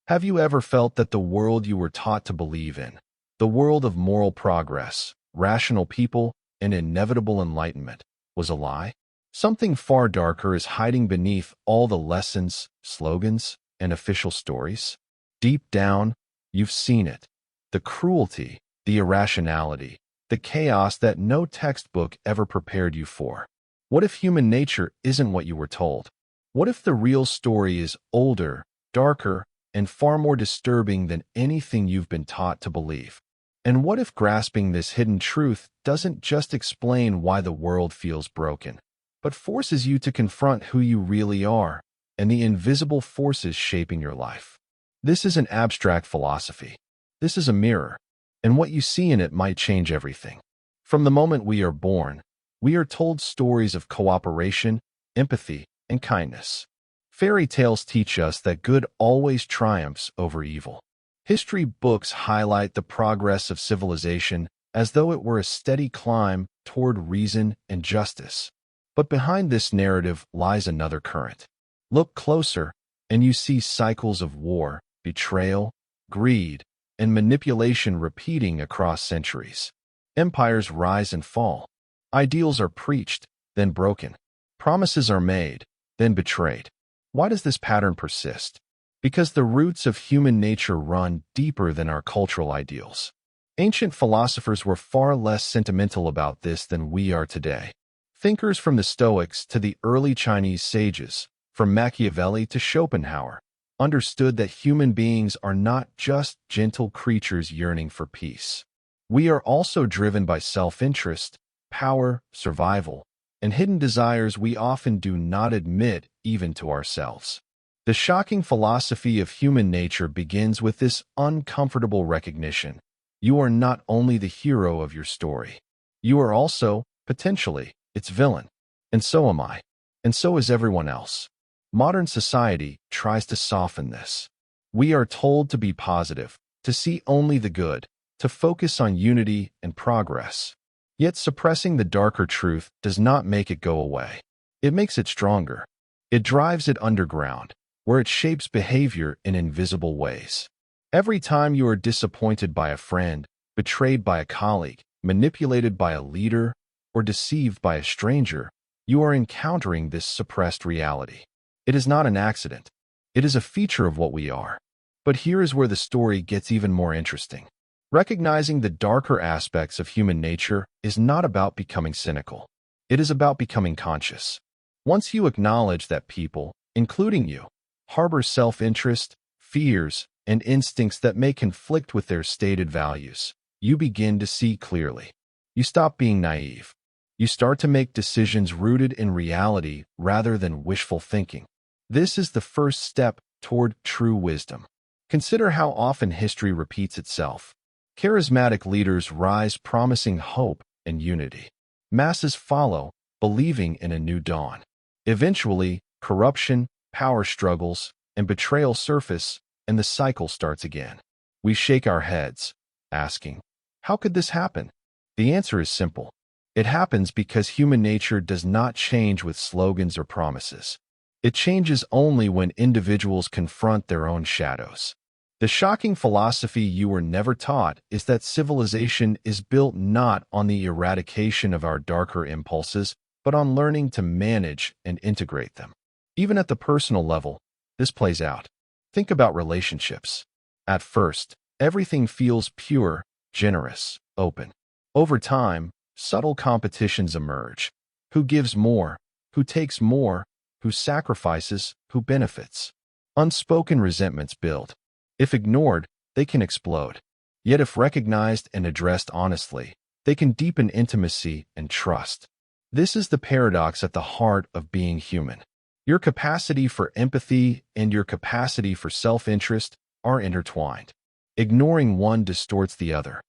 Have you ever felt that the world you were taught to believe in, the world of moral progress, rational people, and inevitable enlightenment, was a lie? Something far darker is hiding beneath all the lessons, slogans, and official stories. Deep down, you've seen it. The cruelty, the irrationality, the chaos that no textbook ever prepared you for. What if human nature isn't what you were told? What if the real story is older, darker, and far more disturbing than anything you've been taught to believe? And what if grasping this hidden truth doesn't just explain why the world feels broken, but forces you to confront who you really are and the invisible forces shaping your life? This is an abstract philosophy. This is a mirror, and what you see in it might change everything. From the moment we are born, we are told stories of cooperation, empathy, and kindness. Fairy tales teach us that good always triumphs over evil. History books highlight the progress of civilization as though it were a steady climb toward reason and justice. But behind this narrative lies another current. Look closer, and you see cycles of war, betrayal, greed, and manipulation repeating across centuries. Empires rise and fall. Ideals are preached, then broken. Promises are made, then betrayed. Why does this pattern persist? Because the roots of human nature run deeper than our cultural ideals. Ancient philosophers were far less sentimental about this than we are today. Thinkers from the Stoics to the early Chinese sages, from Machiavelli to Schopenhauer, understood that human beings are not just gentle creatures yearning for peace. We are also driven by self-interest, power, survival, and hidden desires we often do not admit even to ourselves. The shocking philosophy of human nature begins with this uncomfortable recognition. You are not only the hero of your story. You are also, potentially, its villain. And so am I. And so is everyone else. Modern society tries to soften this. We are told to be positive, to see only the good, to focus on unity and progress. Yet suppressing the darker truth does not make it go away. It makes it stronger. It drives it underground, where it shapes behavior in invisible ways. Every time you are disappointed by a friend, betrayed by a colleague, manipulated by a leader, or deceived by a stranger, you are encountering this suppressed reality. It is not an accident. It is a feature of what we are. But here is where the story gets even more interesting. Recognizing the darker aspects of human nature is not about becoming cynical. It is about becoming conscious. Once you acknowledge that people, including you, harbor self-interest, fears, and instincts that may conflict with their stated values, you begin to see clearly. You stop being naive. You start to make decisions rooted in reality rather than wishful thinking. This is the first step toward true wisdom. Consider how often history repeats itself. Charismatic leaders rise promising hope and unity. Masses follow, believing in a new dawn. Eventually, corruption, power struggles, and betrayal surface, and the cycle starts again. We shake our heads, asking, how could this happen? The answer is simple. It happens because human nature does not change with slogans or promises. It changes only when individuals confront their own shadows. The shocking philosophy you were never taught is that civilization is built not on the eradication of our darker impulses, but on learning to manage and integrate them. Even at the personal level, this plays out. Think about relationships. At first, everything feels pure, generous, open. Over time, subtle competitions emerge. Who gives more? Who takes more? Who sacrifices? Who benefits? Unspoken resentments build. If ignored, they can explode. Yet if recognized and addressed honestly, they can deepen intimacy and trust. This is the paradox at the heart of being human. Your capacity for empathy and your capacity for self-interest are intertwined. Ignoring one distorts the other.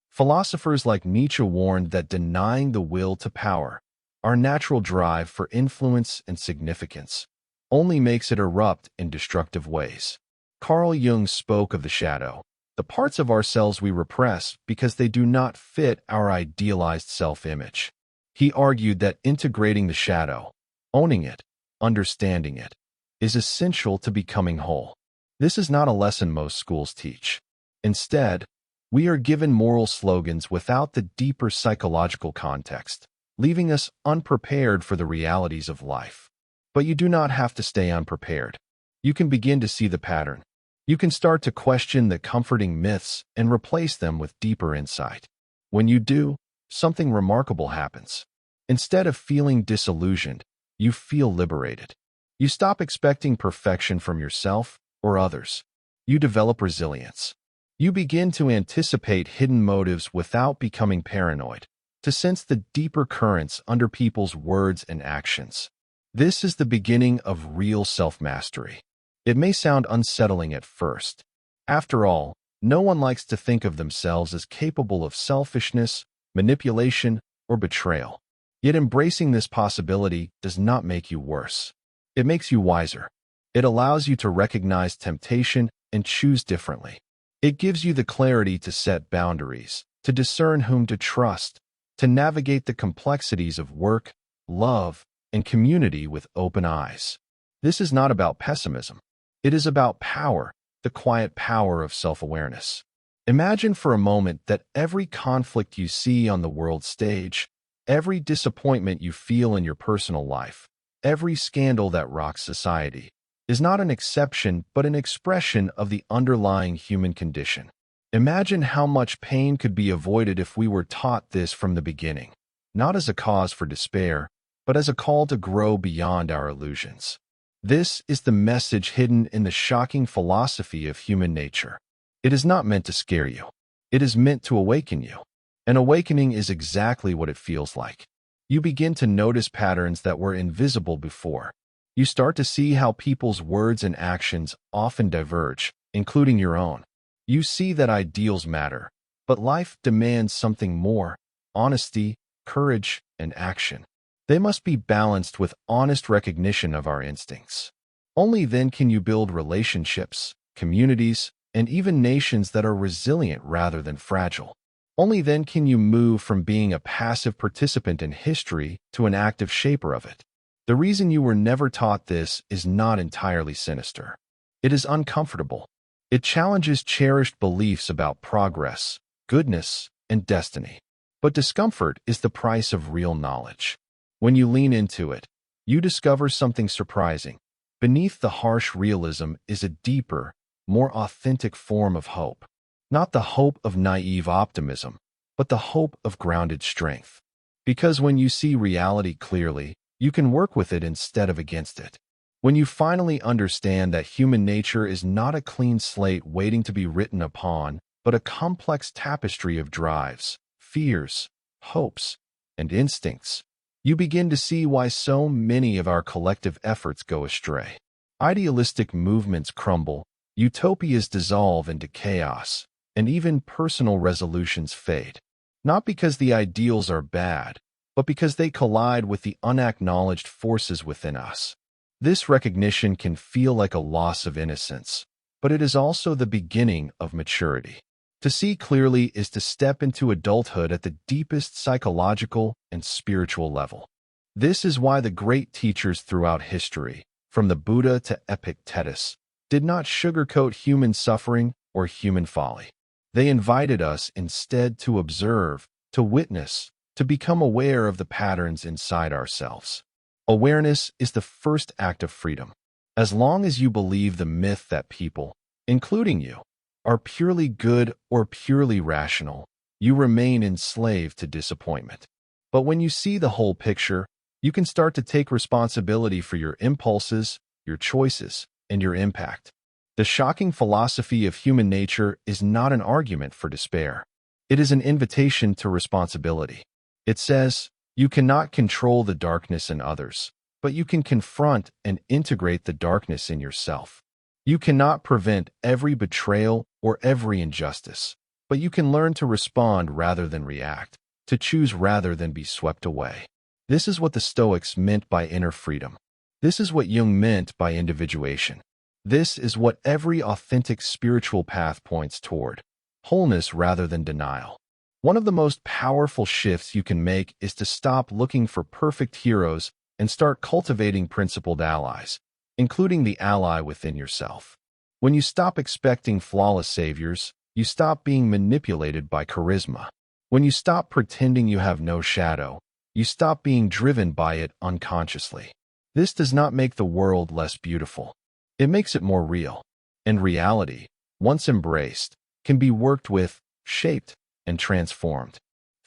Philosophers like Nietzsche warned that denying the will to power, our natural drive for influence and significance, only makes it erupt in destructive ways. Carl Jung spoke of the shadow, the parts of ourselves we repress because they do not fit our idealized self-image. He argued that integrating the shadow, owning it, understanding it, is essential to becoming whole. This is not a lesson most schools teach. Instead, we are given moral slogans without the deeper psychological context, leaving us unprepared for the realities of life. But you do not have to stay unprepared. You can begin to see the pattern. You can start to question the comforting myths and replace them with deeper insight. When you do, something remarkable happens. Instead of feeling disillusioned, you feel liberated. You stop expecting perfection from yourself or others. You develop resilience. You begin to anticipate hidden motives without becoming paranoid, to sense the deeper currents under people's words and actions. This is the beginning of real self-mastery. It may sound unsettling at first. After all, no one likes to think of themselves as capable of selfishness, manipulation, or betrayal. Yet embracing this possibility does not make you worse. It makes you wiser. It allows you to recognize temptation and choose differently. It gives you the clarity to set boundaries, to discern whom to trust, to navigate the complexities of work, love, and community with open eyes. This is not about pessimism. It is about power, the quiet power of self-awareness. Imagine for a moment that every conflict you see on the world stage, every disappointment you feel in your personal life, every scandal that rocks society, is not an exception but an expression of the underlying human condition. Imagine how much pain could be avoided if we were taught this from the beginning, not as a cause for despair, but as a call to grow beyond our illusions. This is the message hidden in the shocking philosophy of human nature. It is not meant to scare you. It is meant to awaken you. An awakening is exactly what it feels like. You begin to notice patterns that were invisible before. You start to see how people's words and actions often diverge, including your own. You see that ideals matter, but life demands something more: honesty, courage, and action. They must be balanced with honest recognition of our instincts. Only then can you build relationships, communities, and even nations that are resilient rather than fragile. Only then can you move from being a passive participant in history to an active shaper of it. The reason you were never taught this is not entirely sinister. It is uncomfortable. It challenges cherished beliefs about progress, goodness, and destiny. But discomfort is the price of real knowledge. When you lean into it, you discover something surprising. Beneath the harsh realism is a deeper, more authentic form of hope. Not the hope of naive optimism, but the hope of grounded strength. Because when you see reality clearly, you can work with it instead of against it. When you finally understand that human nature is not a clean slate waiting to be written upon, but a complex tapestry of drives, fears, hopes, and instincts, you begin to see why so many of our collective efforts go astray. Idealistic movements crumble, utopias dissolve into chaos, and even personal resolutions fade. Not because the ideals are bad, but because they collide with the unacknowledged forces within us. This recognition can feel like a loss of innocence, but it is also the beginning of maturity. To see clearly is to step into adulthood at the deepest psychological and spiritual level. This is why the great teachers throughout history, from the Buddha to Epictetus, did not sugarcoat human suffering or human folly. They invited us instead to observe, to witness, to become aware of the patterns inside ourselves. Awareness is the first act of freedom. As long as you believe the myth that people, including you, are purely good or purely rational, you remain enslaved to disappointment. But when you see the whole picture, you can start to take responsibility for your impulses, your choices, and your impact. The shocking philosophy of human nature is not an argument for despair. It is an invitation to responsibility. It says, you cannot control the darkness in others, but you can confront and integrate the darkness in yourself. You cannot prevent every betrayal or every injustice, but you can learn to respond rather than react, to choose rather than be swept away. This is what the Stoics meant by inner freedom. This is what Jung meant by individuation. This is what every authentic spiritual path points toward: wholeness rather than denial. One of the most powerful shifts you can make is to stop looking for perfect heroes and start cultivating principled allies, including the ally within yourself. When you stop expecting flawless saviors, you stop being manipulated by charisma. When you stop pretending you have no shadow, you stop being driven by it unconsciously. This does not make the world less beautiful. It makes it more real. And reality, once embraced, can be worked with, shaped, and transformed.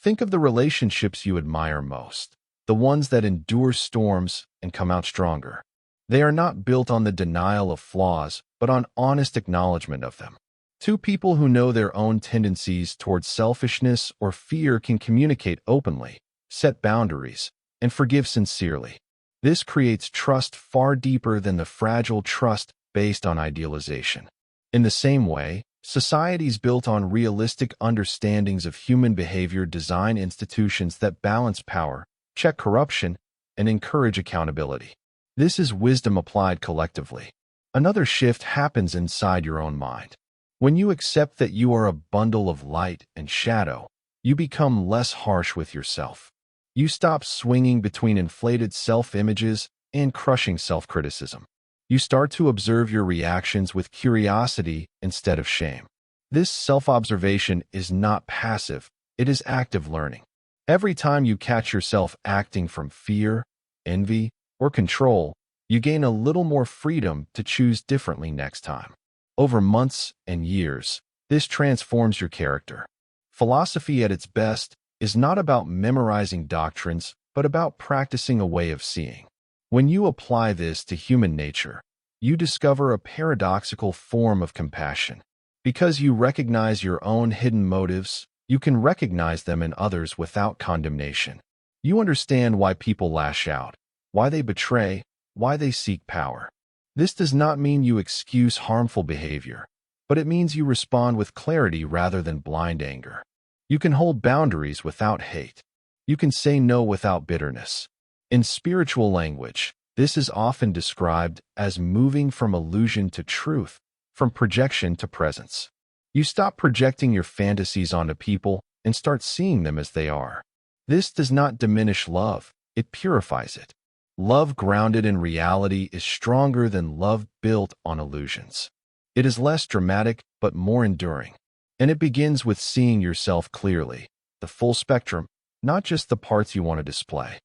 Think of the relationships you admire most, the ones that endure storms and come out stronger. They are not built on the denial of flaws, but on honest acknowledgement of them. Two people who know their own tendencies towards selfishness or fear can communicate openly, set boundaries, and forgive sincerely. This creates trust far deeper than the fragile trust based on idealization. In the same way, societies built on realistic understandings of human behavior design institutions that balance power, check corruption, and encourage accountability. This is wisdom applied collectively. Another shift happens inside your own mind. When you accept that you are a bundle of light and shadow, you become less harsh with yourself. You stop swinging between inflated self-images and crushing self-criticism. You start to observe your reactions with curiosity instead of shame. This self-observation is not passive, it is active learning. Every time you catch yourself acting from fear, envy, or control, you gain a little more freedom to choose differently next time. Over months and years, this transforms your character. Philosophy at its best is not about memorizing doctrines, but about practicing a way of seeing. When you apply this to human nature, you discover a paradoxical form of compassion. Because you recognize your own hidden motives, you can recognize them in others without condemnation. You understand why people lash out, why they betray, why they seek power. This does not mean you excuse harmful behavior, but it means you respond with clarity rather than blind anger. You can hold boundaries without hate. You can say no without bitterness. In spiritual language, this is often described as moving from illusion to truth, from projection to presence. You stop projecting your fantasies onto people and start seeing them as they are. This does not diminish love, it purifies it. Love grounded in reality is stronger than love built on illusions. It is less dramatic but more enduring. And it begins with seeing yourself clearly, the full spectrum, not just the parts you want to display.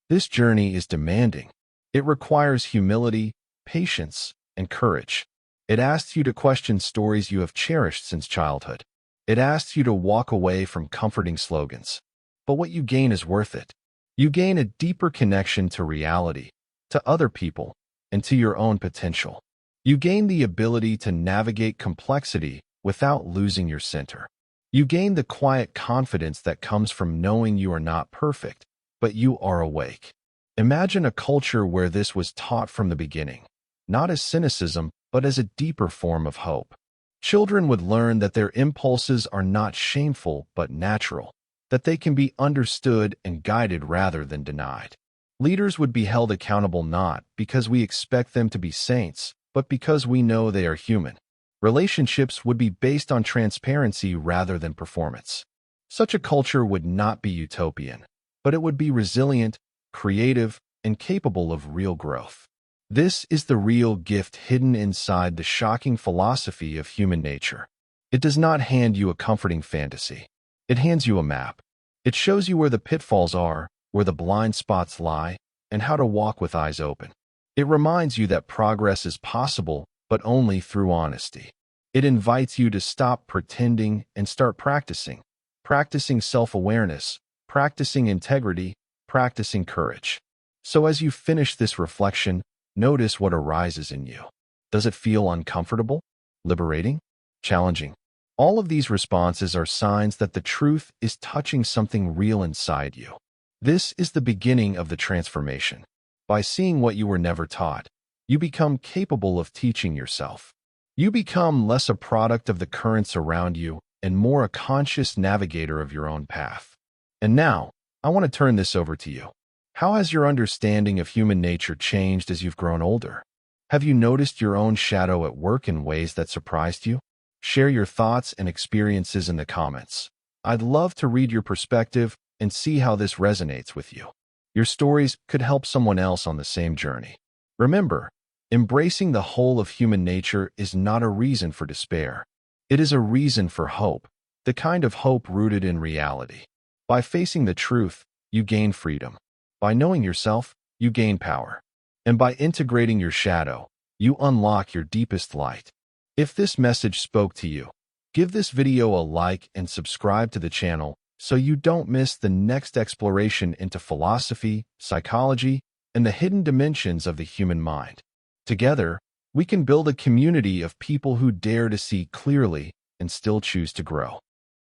This journey is demanding. It requires humility, patience, and courage. It asks you to question stories you have cherished since childhood. It asks you to walk away from comforting slogans. But what you gain is worth it. You gain a deeper connection to reality, to other people, and to your own potential. You gain the ability to navigate complexity without losing your center. You gain the quiet confidence that comes from knowing you are not perfect, but you are awake. Imagine a culture where this was taught from the beginning, not as cynicism, but as a deeper form of hope. Children would learn that their impulses are not shameful but natural, that they can be understood and guided rather than denied. Leaders would be held accountable not because we expect them to be saints, but because we know they are human. Relationships would be based on transparency rather than performance. Such a culture would not be utopian, but it would be resilient, creative, and capable of real growth. This is the real gift hidden inside the shocking philosophy of human nature. It does not hand you a comforting fantasy. It hands you a map. It shows you where the pitfalls are, where the blind spots lie, and how to walk with eyes open. It reminds you that progress is possible, but only through honesty. It invites you to stop pretending and start practicing. Practicing self-awareness, practicing integrity, practicing courage. So as you finish this reflection, notice what arises in you. Does it feel uncomfortable, liberating, challenging? All of these responses are signs that the truth is touching something real inside you. This is the beginning of the transformation. By seeing what you were never taught, you become capable of teaching yourself. You become less a product of the currents around you and more a conscious navigator of your own path. And now, I want to turn this over to you. How has your understanding of human nature changed as you've grown older? Have you noticed your own shadow at work in ways that surprised you? Share your thoughts and experiences in the comments. I'd love to read your perspective and see how this resonates with you. Your stories could help someone else on the same journey. Remember, Embracing the whole of human nature is not a reason for despair. It is a reason for hope, the kind of hope rooted in reality. By facing the truth, you gain freedom. By knowing yourself, you gain power. And by integrating your shadow, you unlock your deepest light. If this message spoke to you, give this video a like and subscribe to the channel so you don't miss the next exploration into philosophy, psychology, and the hidden dimensions of the human mind. Together, we can build a community of people who dare to see clearly and still choose to grow.